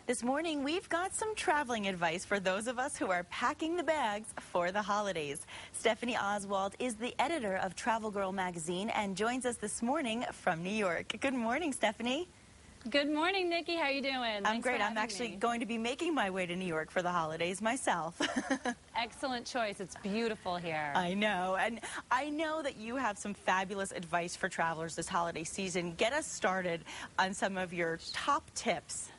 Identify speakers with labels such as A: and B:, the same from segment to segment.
A: This morning, we've got some traveling advice for those of us who are packing the bags for the holidays. Stephanie Oswald is the editor of Travel Girl magazine and joins us this morning from New York. Good morning, Stephanie.
B: Good morning, Nikki. How are you doing?
A: I'm great. I'm actually going to be making my way to New York for the holidays myself.
B: Excellent choice. It's beautiful here.
A: I know. And I know that you have some fabulous advice for travelers this holiday season. Get us started on some of your top tips.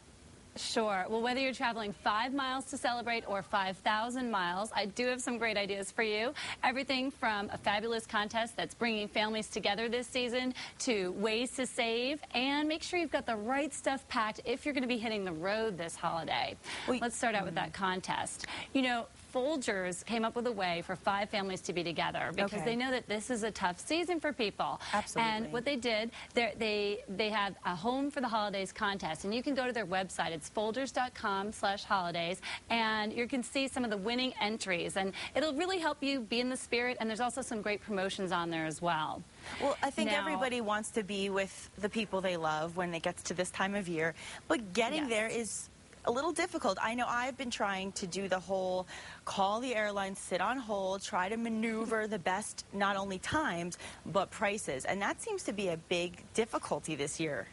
B: Sure. Well, whether you're traveling 5 miles to celebrate or 5,000 miles, I do have some great ideas for you. Everything from a fabulous contest that's bringing families together this season to ways to save, and make sure you've got the right stuff packed if you're going to be hitting the road this holiday. Let's start out with that contest. You know, Folgers came up with a way for 5 families to be together because they know that this is a tough season for people.
A: Absolutely.
B: And what they did, they have a Home for the Holidays contest, and you can go to their website. It's Folgers.com/holidays, and you can see some of the winning entries, and it'll really help you be in the spirit, and there's also some great promotions on there as well.
A: Well, I think everybody wants to be with the people they love when it gets to this time of year, but getting there is a little difficult. I know I've been trying to do the whole call the airline, sit on hold, try to maneuver the best not only times but prices, and that seems to be a big difficulty this year.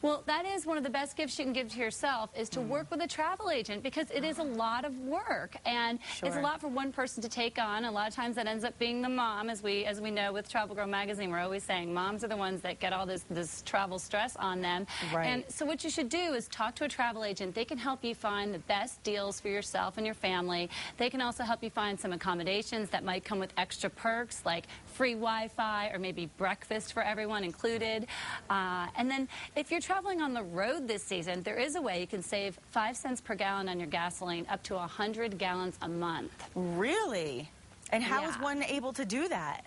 B: Well, that is one of the best gifts you can give to yourself, is to work with a travel agent, because it is a lot of work, and it's a lot for one person to take on. A lot of times that ends up being the mom, as we know with Travel Girl magazine. We're always saying moms are the ones that get all this travel stress on them. And so what you should do is talk to a travel agent. They can help you find the best deals for yourself and your family. They can also help you find some accommodations that might come with extra perks like free Wi-Fi or maybe breakfast for everyone included. And then if you're traveling on the road this season, there is a way you can save 5 cents per gallon on your gasoline, up to 100 gallons a month.
A: Really? And how is one able to do that?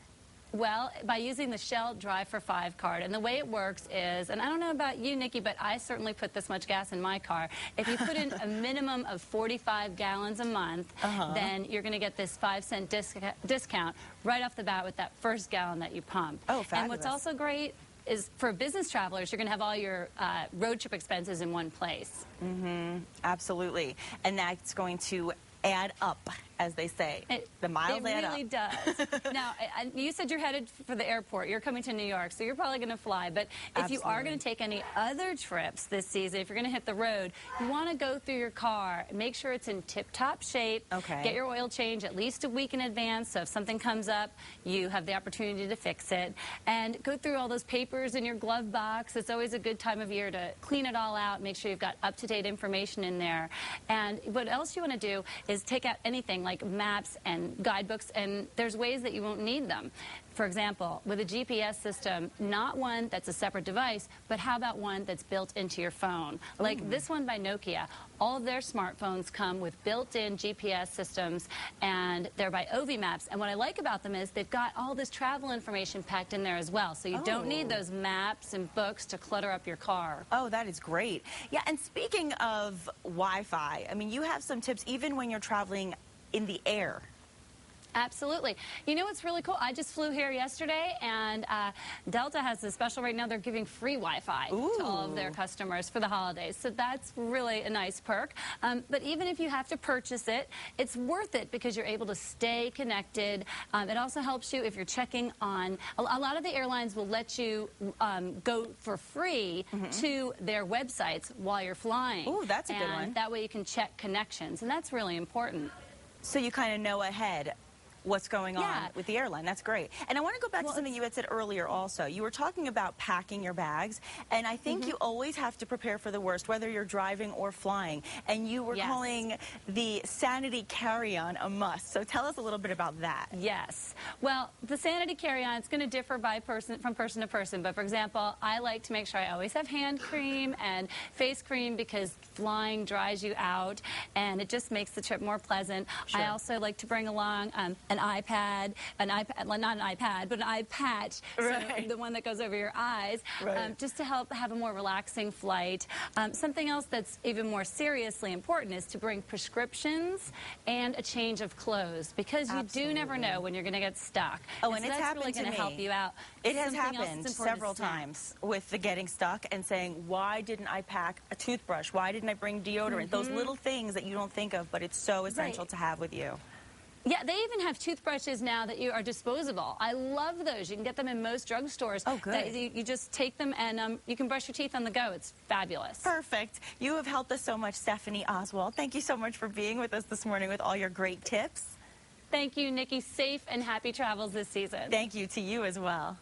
B: Well, by using the Shell Drive for 5 card. And the way it works is, and I don't know about you, Nikki, but I certainly put this much gas in my car. If you put in a minimum of 45 gallons a month, then you're going to get this 5-cent discount right off the bat with that first gallon that you pump.
A: Oh, fabulous.
B: And what's also great is for business travelers, you're going to have all your road trip expenses in one place.
A: Absolutely. And that's going to add up, as they say. The miles add up.
B: It really does. Now, you said you're headed for the airport. You're coming to New York, so you're probably going to fly. But if you are going to take any other trips this season, if you're going to hit the road, you want to go through your car. Make sure it's in tip-top shape. Get your oil change at least a week in advance, so if something comes up, you have the opportunity to fix it. And go through all those papers in your glove box. It's always a good time of year to clean it all out, make sure you've got up-to-date information in there. And what else you want to do is take out anything like maps and guidebooks, and there's ways that you won't need them. For example, with a GPS system, not one that's a separate device, but how about one that's built into your phone? Like this one by Nokia. All of their smartphones come with built-in GPS systems, and they're by Ovi Maps. And what I like about them is they've got all this travel information packed in there as well, so you don't need those maps and books to clutter up your car.
A: Oh, that is great. Yeah, and speaking of Wi-Fi, I mean, you have some tips even when you're traveling in the air.
B: Absolutely. You know what's really cool? I just flew here yesterday, and Delta has a special right now. They're giving free Wi-Fi to all of their customers for the holidays. So that's really a nice perk. But even if you have to purchase it, it's worth it because you're able to stay connected. It also helps you if you're checking on... A lot of the airlines will let you go for free to their websites while you're flying.
A: Ooh, that's a good one.
B: That way you can check connections, and that's really important.
A: So you kind of know ahead what's going on with the airline. That's great. And I want to go back to something you had said earlier also. You were talking about packing your bags, and I think you always have to prepare for the worst, whether you're driving or flying. And you were calling the Sanity carry-on a must. So tell us a little bit about that.
B: Yes. Well, the Sanity carry-on, it's going to differ from person to person. But for example, I like to make sure I always have hand cream and face cream because flying dries you out, and it just makes the trip more pleasant. I also like to bring along an iPad, not an iPad, but an eye patch,
A: right.
B: so the one that goes over your eyes,
A: right.
B: Just to help have a more relaxing flight. Something else that's even more seriously important is to bring prescriptions and a change of clothes, because you do never know when you're going to get stuck.
A: Oh, and it's
B: that's
A: happened
B: really
A: to
B: going
A: me.
B: to help you out.
A: It has
B: Something else
A: happened
B: that's important
A: several
B: to snap.
A: times with the getting stuck and saying, why didn't I pack a toothbrush? Why didn't I bring deodorant? Those little things that you don't think of, but it's so essential to have with you.
B: Yeah, they even have toothbrushes now that are disposable. I love those. You can get them in most drugstores.
A: Oh, good.
B: You just take them and you can brush your teeth on the go. It's fabulous.
A: Perfect. You have helped us so much, Stephanie Oswald. Thank you so much for being with us this morning with all your great tips.
B: Thank you, Nikki. Safe and happy travels this season.
A: Thank you to you as well.